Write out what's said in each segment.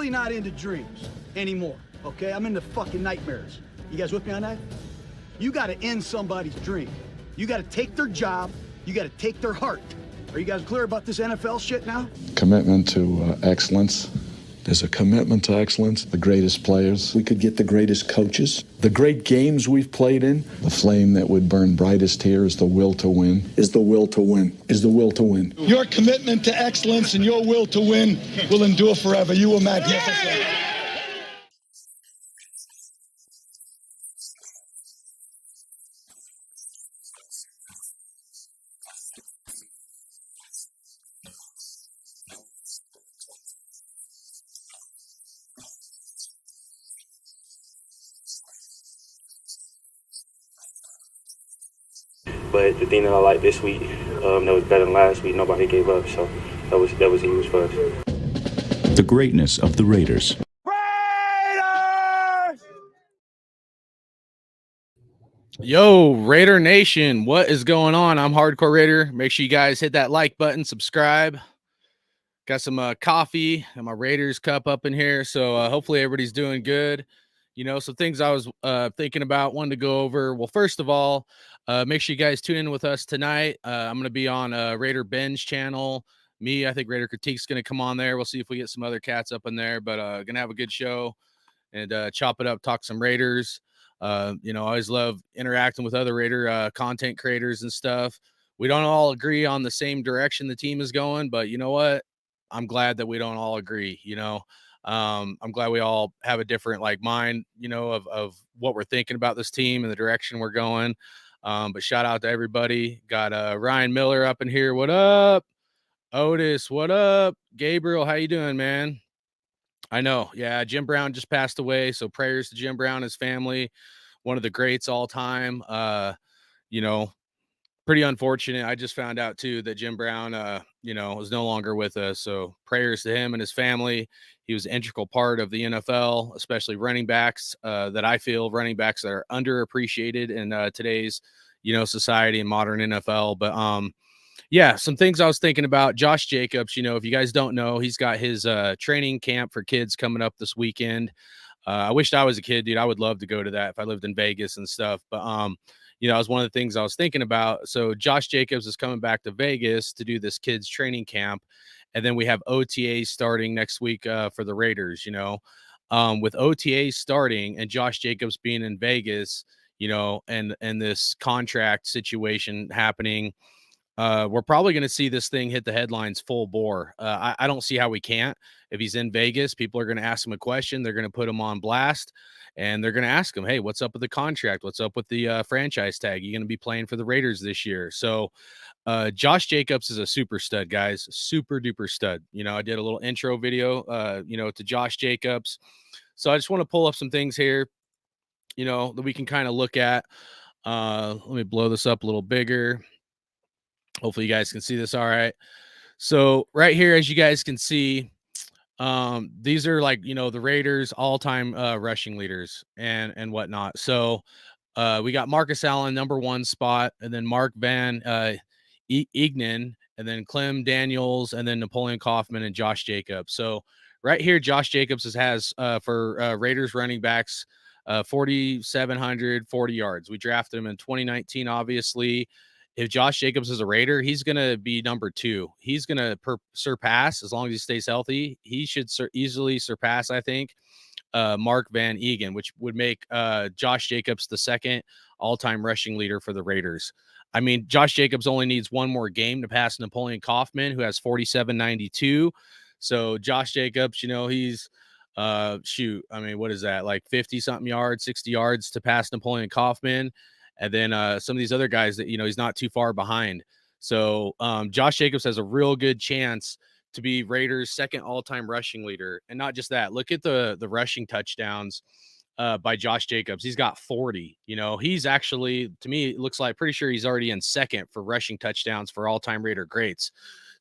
really not into dreams anymore, okay? I'm into fucking nightmares. You guys with me on that? You gotta end somebody's dream. You gotta take their job. You gotta take their heart. Are you guys clear about this NFL shit now? Commitment to excellence. There's a commitment to excellence. The greatest players. We could get the greatest coaches. The great games we've played in. The flame that would burn brightest here is the will to win. Is the will to win. Is the will to win. Your commitment to excellence and your will to win will endure forever. You were magnificent. But the thing that I like this week, that was better than last week, nobody gave up, so that was huge for us. The greatness of the Raiders. Raiders! Yo, Raider Nation, what is going on? I'm Hardcore Raider. Make sure you guys hit that like button, subscribe. Got some coffee and my Raiders cup up in here, so hopefully everybody's doing good. You know, some things I was thinking about, wanted to go over. Well, first of all, make sure you guys tune in with us tonight. I'm going to be on Raider Ben's channel. I think Raider Critique's going to come on there. We'll see if we get some other cats up in there, but going to have a good show and chop it up, talk some Raiders. You know, I always love interacting with other Raider content creators and stuff. We don't all agree on the same direction the team is going, but you know what? I'm glad that we don't all agree, you know. I'm glad we all have a different mind, you know, of what we're thinking about this team and the direction we're going. But shout out to everybody. Got Ryan Miller up in here. What up? Otis, what up? Gabriel, how you doing, man? I know. Yeah, Jim Brown just passed away, so prayers to Jim Brown and his family. One of the greats all time. You know, pretty unfortunate. I just found out too that Jim Brown you know, is no longer with us. So prayers to him and his family. He was an integral part of the NFL, especially running backs that I feel running backs that are underappreciated in today's, you know, society and modern NFL. But yeah, some things I was thinking about. Josh Jacobs, you know, if you guys don't know, he's got his training camp for kids coming up this weekend. I wished I was a kid, dude. I would love to go to that if I lived in Vegas and stuff. But you know, that was one of the things I was thinking about. So Josh Jacobs is coming back to Vegas to do this kids training camp. And then we have OTAs starting next week for the Raiders, you know. With OTAs starting and Josh Jacobs being in Vegas, you know, and this contract situation happening, we're probably going to see this thing hit the headlines full bore. I don't see how we can't. If he's in Vegas, people are going to ask him a question. They're going to put him on blast. And they're going to ask him, hey, what's up with the contract? What's up with the franchise tag? You're going to be playing for the Raiders this year. So Josh Jacobs is a super stud, guys. Super duper stud. You know, I did a little intro video, you know, to Josh Jacobs. So I just want to pull up some things here, you know, that we can kind of look at. Let me blow this up a little bigger. Hopefully you guys can see this all right. So right here, as you guys can see, these are you know, the Raiders all-time rushing leaders and whatnot. So we got Marcus Allen, #1 spot, and then Mark Van Egnen, and then Clem Daniels, and then Napoleon Kaufman and Josh Jacobs. So right here, Josh Jacobs has for Raiders running backs 4,740 yards. We drafted him in 2019, obviously. If Josh Jacobs is a Raider, he's going to be #2. He's going to surpass, as long as he stays healthy, he should easily surpass, I think, Mark Van Eggen, which would make Josh Jacobs the second all-time rushing leader for the Raiders. I mean, Josh Jacobs only needs one more game to pass Napoleon Kaufman, who has 4,792. So Josh Jacobs, you know, he's I mean, what is that? 50-something yards, 60 yards to pass Napoleon Kaufman. And then some of these other guys that, you know, he's not too far behind. So Josh Jacobs has a real good chance to be Raiders' second all-time rushing leader. And not just that, look at the rushing touchdowns by Josh Jacobs. He's got 40. You know, he's actually, to me, it looks like, pretty sure he's already in second for rushing touchdowns for all-time Raider greats.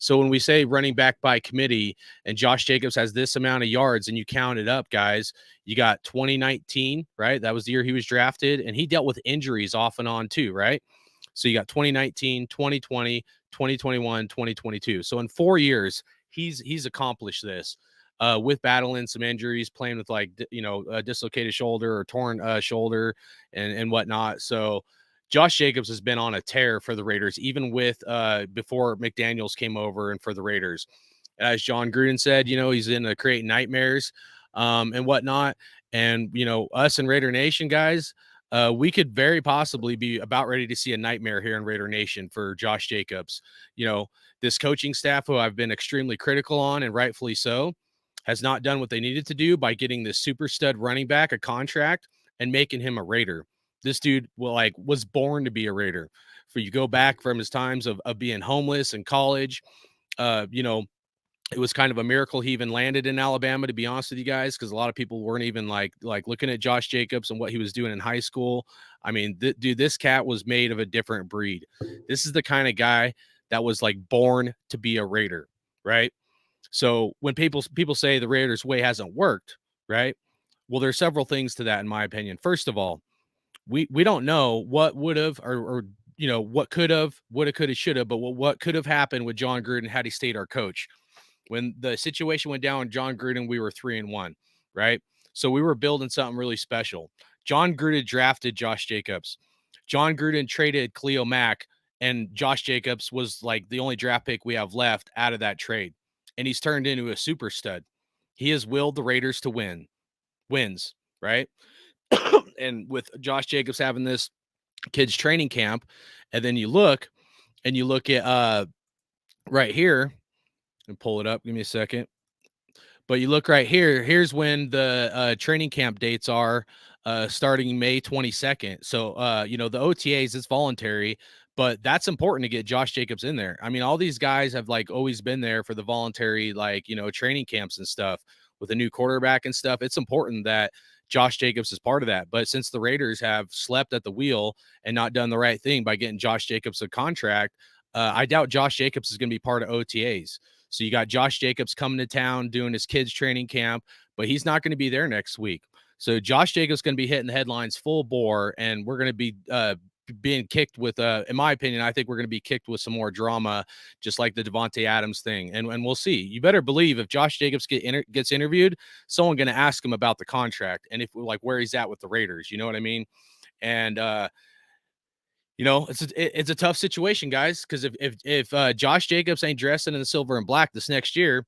So when we say running back by committee and Josh Jacobs has this amount of yards and you count it up, guys, you got 2019, right? That was the year he was drafted, and he dealt with injuries off and on too, right? So you got 2019, 2020, 2021, 2022. So in 4 years, he's accomplished this. with battling some injuries, playing with like, a dislocated shoulder or torn shoulder and whatnot. So Josh Jacobs has been on a tear for the Raiders, even with before McDaniels came over and for the Raiders. As John Gruden said, he's in creating nightmares and whatnot. And, us and Raider Nation guys, we could very possibly be about ready to see a nightmare here in Raider Nation for Josh Jacobs. This coaching staff, who I've been extremely critical on, and rightfully so, has not done what they needed to do by getting this super stud running back a contract and making him a Raider. This dude was born to be a Raider. For you go back from his times of being homeless in college, it was kind of a miracle he even landed in Alabama, to be honest with you guys, because a lot of people weren't even like looking at Josh Jacobs and what he was doing in high school. I mean, dude, this cat was made of a different breed. This is the kind of guy that was like born to be a Raider, right? So when people say the Raiders way hasn't worked, right? Well, there's several things to that, in my opinion. First of all, we don't know what would have or what could have, woulda, coulda, shoulda, but what could have happened with John Gruden had he stayed our coach. When the situation went down with John Gruden, we were 3-1, right? So we were building something really special. John Gruden drafted Josh Jacobs. John Gruden traded Khalil Mack, and Josh Jacobs was like the only draft pick we have left out of that trade. And he's turned into a super stud. He has willed the Raiders to wins, right? And with Josh Jacobs having this kids training camp, and then you look at right here, and pull it up. Give me a second. But you look right here. Here's when the training camp dates are, starting May 22nd. So, the OTAs, it's voluntary, but that's important to get Josh Jacobs in there. I mean, all these guys have always been there for the voluntary, training camps and stuff with a new quarterback and stuff. It's important that Josh Jacobs is part of that. But since the Raiders have slept at the wheel and not done the right thing by getting Josh Jacobs a contract, I doubt Josh Jacobs is going to be part of OTAs. So you got Josh Jacobs coming to town doing his kids training camp, but he's not going to be there next week. So Josh Jacobs is going to be hitting the headlines full bore, and we're going to be being kicked with, in my opinion, I think we're going to be kicked with some more drama, just like the Devontae Adams thing. And we'll see. You better believe if Josh Jacobs gets interviewed, someone going to ask him about the contract and if where he's at with the Raiders. You know what I mean? And it's a tough situation, guys, because if Josh Jacobs ain't dressing in the silver and black this next year,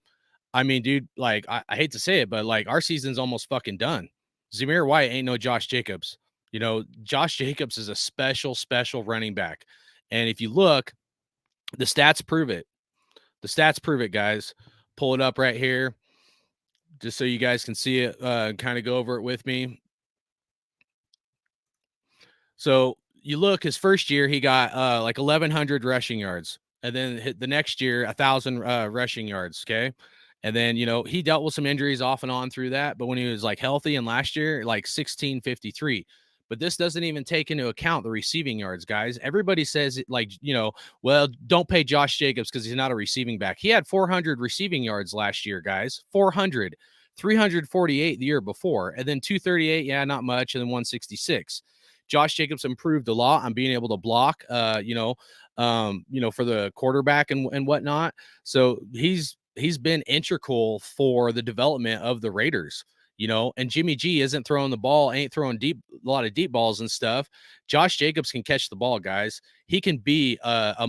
I mean, dude, I hate to say it, but our season's almost fucking done. Zamir White ain't no Josh Jacobs. Josh Jacobs is a special running back. And if you look, the stats prove it. The stats prove it, guys. Pull it up right here just so you guys can see it, kind of go over it with me. So you look, his first year, he got 1,100 rushing yards. And then the next year, 1,000 rushing yards. Okay. And then, he dealt with some injuries off and on through that. But when he was healthy, and last year, 1,653. But this doesn't even take into account the receiving yards, guys. Everybody says well, don't pay Josh Jacobs because he's not a receiving back. He had 400 receiving yards last year, guys. 400, 348 the year before, and then 238. Yeah, not much. And then 166. Josh Jacobs improved a lot on being able to block, for the quarterback and whatnot. So he's been integral for the development of the Raiders. And Jimmy G isn't throwing the ball, ain't throwing a lot of deep balls and stuff. Josh Jacobs can catch the ball, guys. He can be a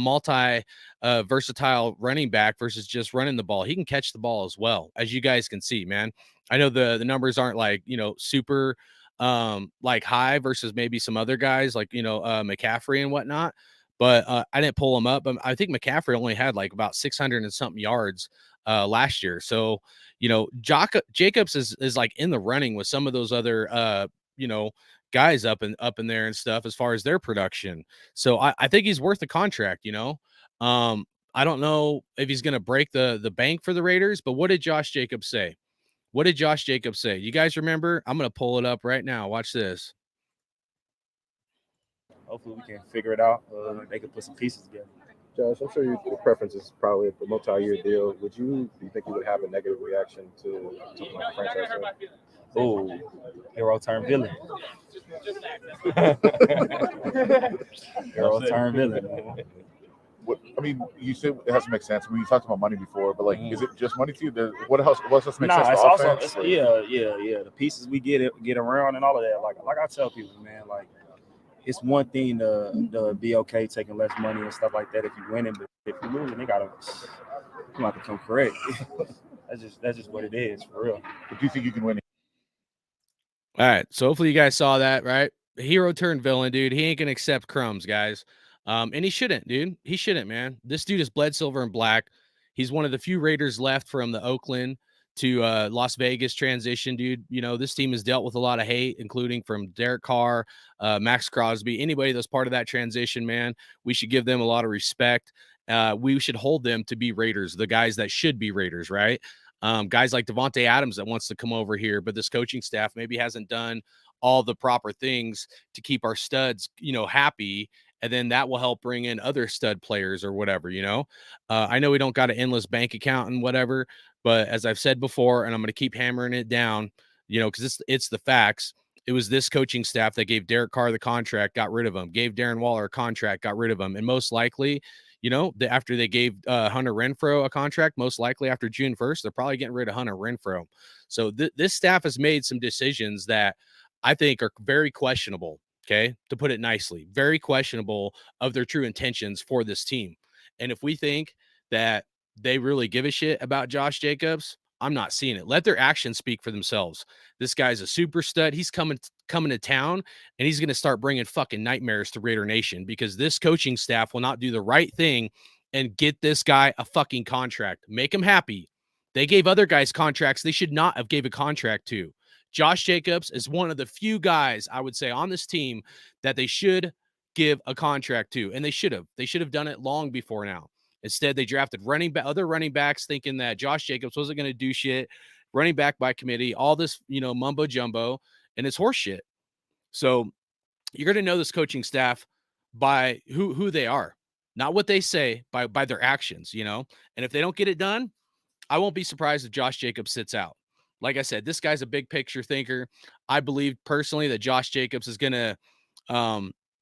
versatile running back versus just running the ball. He can catch the ball as well, as you guys can see, man. I know the numbers aren't super high versus maybe some other guys McCaffrey and whatnot. But I didn't pull him up. I think McCaffrey only had about 600 and something yards last year. So, Jacobs is in the running with some of those other, guys up in there and stuff as far as their production. So I think he's worth the contract, I don't know if he's going to break the bank for the Raiders, but what did Josh Jacobs say? What did Josh Jacobs say? You guys remember? I'm going to pull it up right now. Watch this. Hopefully we can figure it out. They can put some pieces together. Josh, I'm sure your preference is probably a multi-year deal. Do you think you would have a negative reaction to something like a franchise? Oh, hero turn villain. Hero turn villain. I mean, you said it has to make sense. I mean, you talked about money before, but like, is it just money to you? What else? What else makes sense? It's for also offense? The pieces we get around and all of that. Like I tell people, man, like it's one thing to be okay taking less money and stuff like that if you're winning, but if you're losing, they gotta come out to come correct. that's just what it is for real. But do you think you can win? All right, so hopefully you guys saw that, right? Hero turned villain, dude. He ain't gonna accept crumbs, guys. And he shouldn't, dude. He shouldn't, man. This dude is bled silver and black. He's one of the few Raiders left from the Oakland to Las Vegas transition, dude. You know, this team has dealt with a lot of hate, including from Derek Carr, Max Crosby, anybody that's part of that transition, man. We should give them a lot of respect. We should hold them to be Raiders, the guys that should be Raiders, right? Guys like Devontae Adams that wants to come over here, but this coaching staff maybe hasn't done all the proper things to keep our studs, you know, happy. And then that will help bring in other stud players or whatever, you know. I know we don't got an endless bank account and whatever, but as I've said before, and I'm going to keep hammering it down, you know, because it's the facts. It was this coaching staff that gave Derek Carr the contract, got rid of him, gave Darren Waller a contract, got rid of him. And most likely, you know, after they gave Hunter Renfrow a contract, most likely after June 1st, they're probably getting rid of Hunter Renfrow. So this staff has made some decisions that I think are very questionable, okay, to put it nicely, very questionable of their true intentions for this team. And if we think that they really give a shit about Josh Jacobs, I'm not seeing it. Let their actions speak for themselves. This guy's a super stud. He's coming to town, and he's going to start bringing fucking nightmares to Raider Nation because this coaching staff will not do the right thing and get this guy a fucking contract. Make him happy. They gave other guys contracts they should not have gave a contract to. Josh Jacobs is one of the few guys I would say on this team that they should give a contract to, and they should have. They should have done it long before now. Instead, they drafted other running backs thinking that Josh Jacobs wasn't going to do shit, running back by committee, all this, you know, mumbo jumbo, and it's horse shit. So you're going to know this coaching staff by who they are, not what they say, by their actions, you know? And if they don't get it done, I won't be surprised if Josh Jacobs sits out. Like I said, this guy's a big picture thinker. I believe personally that Josh Jacobs is going to,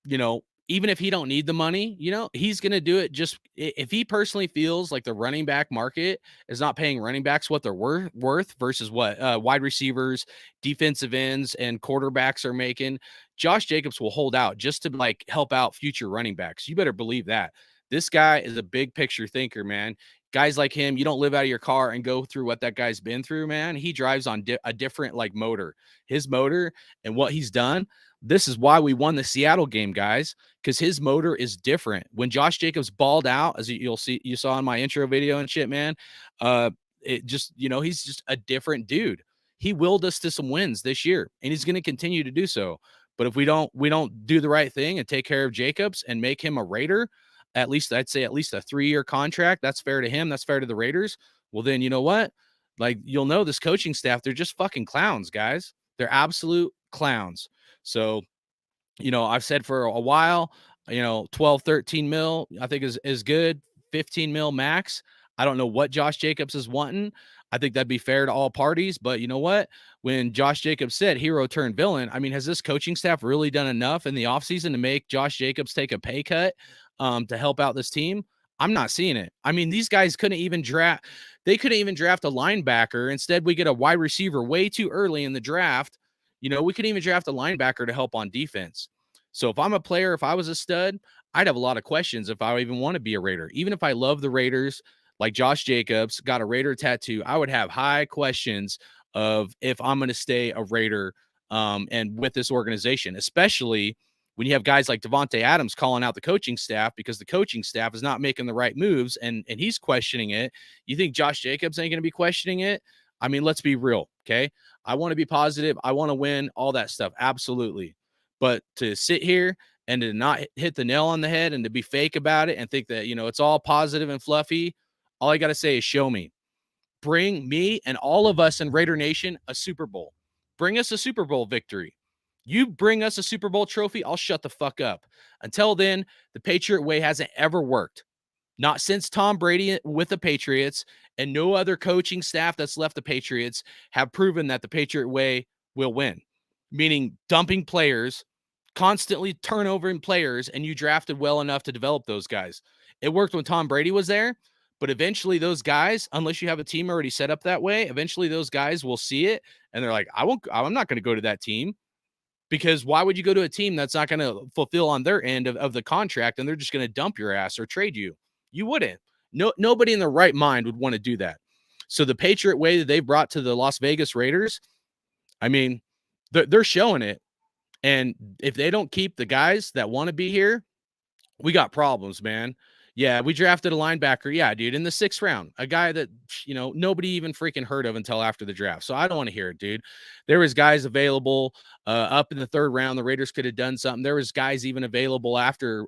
you know, even if he don't need the money, you know, he's going to do it just if he personally feels like the running back market is not paying running backs what they're worth versus what wide receivers, defensive ends, and quarterbacks are making. Josh Jacobs will hold out just to like help out future running backs. You better believe that. This guy is a big picture thinker, man. Guys like him, you don't live out of your car and go through what that guy's been through, man. He drives on a different like motor. His motor and what he's done. This is why we won the Seattle game, guys, because his motor is different. When Josh Jacobs balled out, as you saw in my intro video and shit, man, it just, you know, he's just a different dude. He willed us to some wins this year, and he's going to continue to do so. But if we don't do the right thing and take care of Jacobs and make him a Raider, at least I'd say at least a 3-year contract, that's fair to him. That's fair to the Raiders. Well, then you know what? Like, you'll know this coaching staff, they're just fucking clowns, guys. They're absolute clowns. So, you know, I've said for a while, you know, 12, 13 mil, I think is good. 15 mil max. I don't know what Josh Jacobs is wanting. I think that'd be fair to all parties. But you know what? When Josh Jacobs said hero turned villain, I mean, has this coaching staff really done enough in the offseason to make Josh Jacobs take a pay cut to help out this team? I'm not seeing it. I mean, these guys couldn't even draft. They couldn't even draft a linebacker. Instead, we get a wide receiver way too early in the draft. You know, we couldn't even draft a linebacker to help on defense. So if I'm a player, if I was a stud, I'd have a lot of questions if I even want to be a Raider. Even if I love the Raiders, like Josh Jacobs, got a Raider tattoo, I would have high questions of if I'm going to stay a Raider and with this organization, especially when you have guys like Devontae Adams calling out the coaching staff because the coaching staff is not making the right moves and he's questioning it. You think Josh Jacobs ain't going to be questioning it? I mean, let's be real, okay? I want to be positive. I want to win, all that stuff. Absolutely. But to sit here and to not hit the nail on the head and to be fake about it and think that, you know, it's all positive and fluffy, all I got to say is show me. Bring me and all of us in Raider Nation a Super Bowl. Bring us a Super Bowl victory. You bring us a Super Bowl trophy, I'll shut the fuck up. Until then, the Patriot way hasn't ever worked. Not since Tom Brady with the Patriots, and no other coaching staff that's left the Patriots have proven that the Patriot way will win. Meaning dumping players, constantly turnover in players, and you drafted well enough to develop those guys. It worked when Tom Brady was there, but eventually those guys, unless you have a team already set up that way, eventually those guys will see it and they're like, I'm not going to go to that team, because why would you go to a team that's not going to fulfill on their end of the contract and they're just going to dump your ass or trade you? You wouldn't. Nobody in their right mind would want to do that. So the Patriot way that they brought to the Las Vegas Raiders, I mean, they're showing it. And if they don't keep the guys that want to be here, we got problems, man. Yeah, we drafted a linebacker. Yeah, dude, in the 6th round, a guy that, nobody even freaking heard of until after the draft. So I don't want to hear it, dude. There was guys available up in the 3rd round. The Raiders could have done something. There was guys even available after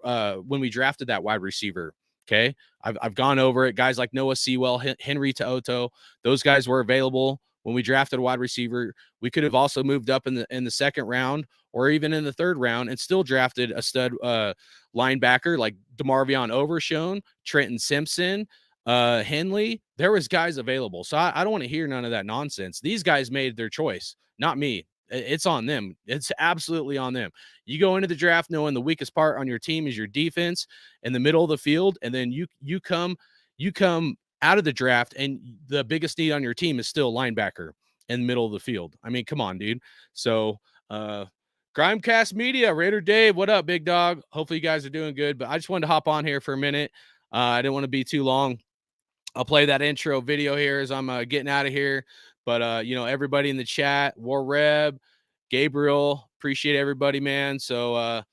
when we drafted that wide receiver. Okay. I've gone over it. Guys like Noah Sewell, Henry To'oto, those guys were available when we drafted a wide receiver. We could have also moved up in the 2nd round or even in the 3rd round and still drafted a stud linebacker like DeMarvion Overshown, Trenton Simpson, Henley. There was guys available. So I don't want to hear none of that nonsense. These guys made their choice, not me. It's on them. It's absolutely on them. You go into the draft knowing the weakest part on your team is your defense in the middle of the field, and then you come out of the draft and the biggest need on your team is still linebacker in the middle of the field. I mean, come on, dude. So Grimecast Media, Raider Dave, what up, big dog? Hopefully you guys are doing good, but I just wanted to hop on here for a minute. I didn't want to be too long. I'll play that intro video here as I'm getting out of here. But, everybody in the chat, War Reb, Gabriel, appreciate everybody, man. So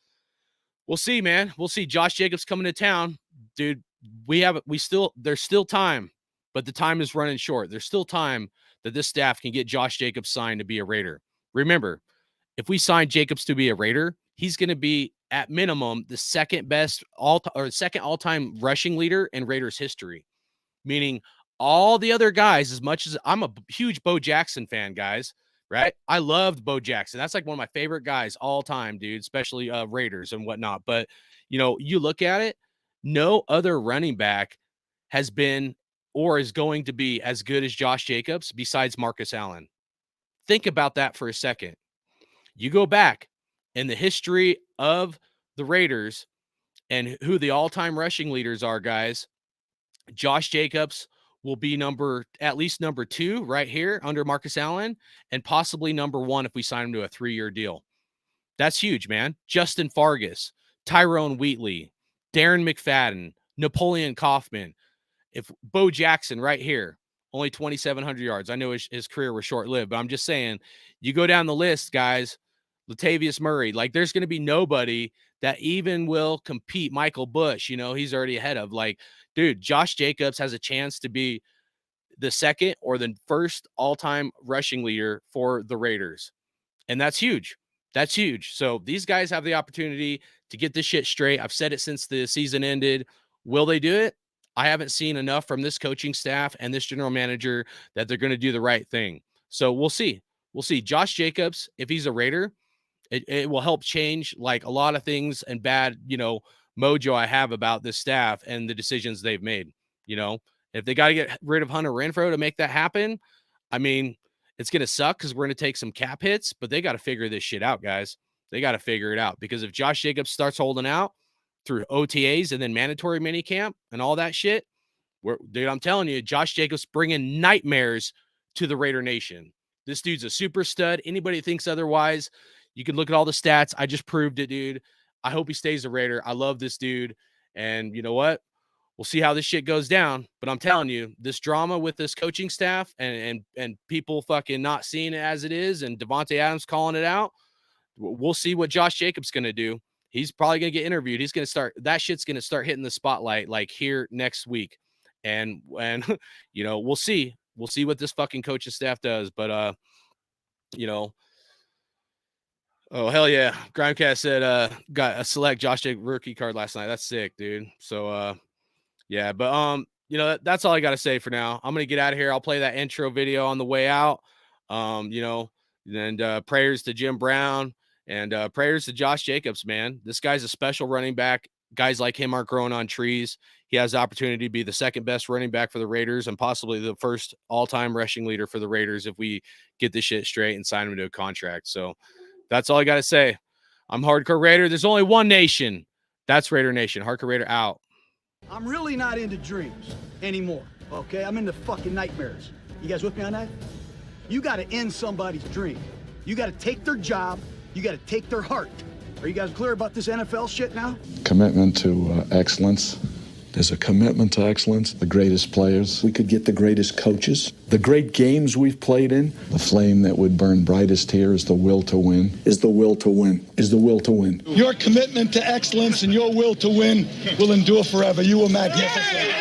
we'll see, man. We'll see. Josh Jacobs coming to town. Dude, there's still time, but the time is running short. There's still time that this staff can get Josh Jacobs signed to be a Raider. Remember, if we sign Jacobs to be a Raider, he's going to be at minimum the second all-time rushing leader in Raiders history. Meaning all the other guys, as much as I'm a huge Bo Jackson fan, guys, right? I loved Bo Jackson. That's like one of my favorite guys all time, dude, especially Raiders and whatnot. But, you look at it, no other running back has been or is going to be as good as Josh Jacobs besides Marcus Allen. Think about that for a second. You go back in the history of the Raiders and who the all-time rushing leaders are, guys. Josh Jacobs will be at least number 2 right here under Marcus Allen, and possibly number 1 if we sign him to a 3-year deal. That's huge, man. Justin Fargas, Tyrone Wheatley, Darren McFadden, Napoleon Kaufman. If Bo Jackson right here, only 2,700 yards. I know his career was short-lived, but I'm just saying, you go down the list, guys, Latavius Murray, like there's going to be nobody that even will compete. Michael Bush, he's already ahead of. Like, dude, Josh Jacobs has a chance to be the second or the first all-time rushing leader for the Raiders. And that's huge. That's huge. So these guys have the opportunity to get this shit straight. I've said it since the season ended. Will they do it? I haven't seen enough from this coaching staff and this general manager that they're going to do the right thing. So we'll see. We'll see. Josh Jacobs, if he's a Raider, it will help change like a lot of things and bad, mojo I have about this staff and the decisions they've made. If they got to get rid of Hunter Renfrow to make that happen, I mean, it's going to suck because we're going to take some cap hits, but they got to figure this shit out, guys. They got to figure it out, because if Josh Jacobs starts holding out through OTAs and then mandatory minicamp and all that shit, dude, I'm telling you, Josh Jacobs bringing nightmares to the Raider Nation. This dude's a super stud. Anybody thinks otherwise, you can look at all the stats. I just proved it, dude. I hope he stays a Raider. I love this dude. And you know what? We'll see how this shit goes down. But I'm telling you, this drama with this coaching staff and people fucking not seeing it as it is, and Devontae Adams calling it out, we'll see what Josh Jacobs going to do. He's probably going to get interviewed. He's going to start, that shit's going to start hitting the spotlight like here next week. And we'll see. We'll see what this fucking coaching staff does. But, oh, hell yeah. Grimecast said, got a select Josh Jacobs rookie card last night. That's sick, dude. So, yeah, but, that's all I got to say for now. I'm going to get out of here. I'll play that intro video on the way out. And prayers to Jim Brown and prayers to Josh Jacobs, man. This guy's a special running back. Guys like him aren't growing on trees. He has the opportunity to be the second best running back for the Raiders and possibly the first all-time rushing leader for the Raiders if we get this shit straight and sign him to a contract. So that's all I got to say. I'm Hardcore Raider. There's only one nation. That's Raider Nation. Hardcore Raider out. I'm really not into dreams anymore, okay? I'm into fucking nightmares. You guys with me on that? You gotta end somebody's dream. You gotta take their job. You gotta take their heart. Are you guys clear about this NFL shit now? Commitment to excellence. There's a commitment to excellence. The greatest players. We could get the greatest coaches. The great games we've played in. The flame that would burn brightest here is the will to win. Is the will to win. Is the will to win. Your commitment to excellence and your will to win will endure forever. You were magnificent.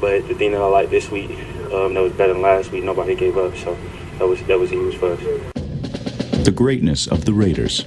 But the thing that I like this week, that was better than last week, nobody gave up. So that was huge for us. The greatness of the Raiders.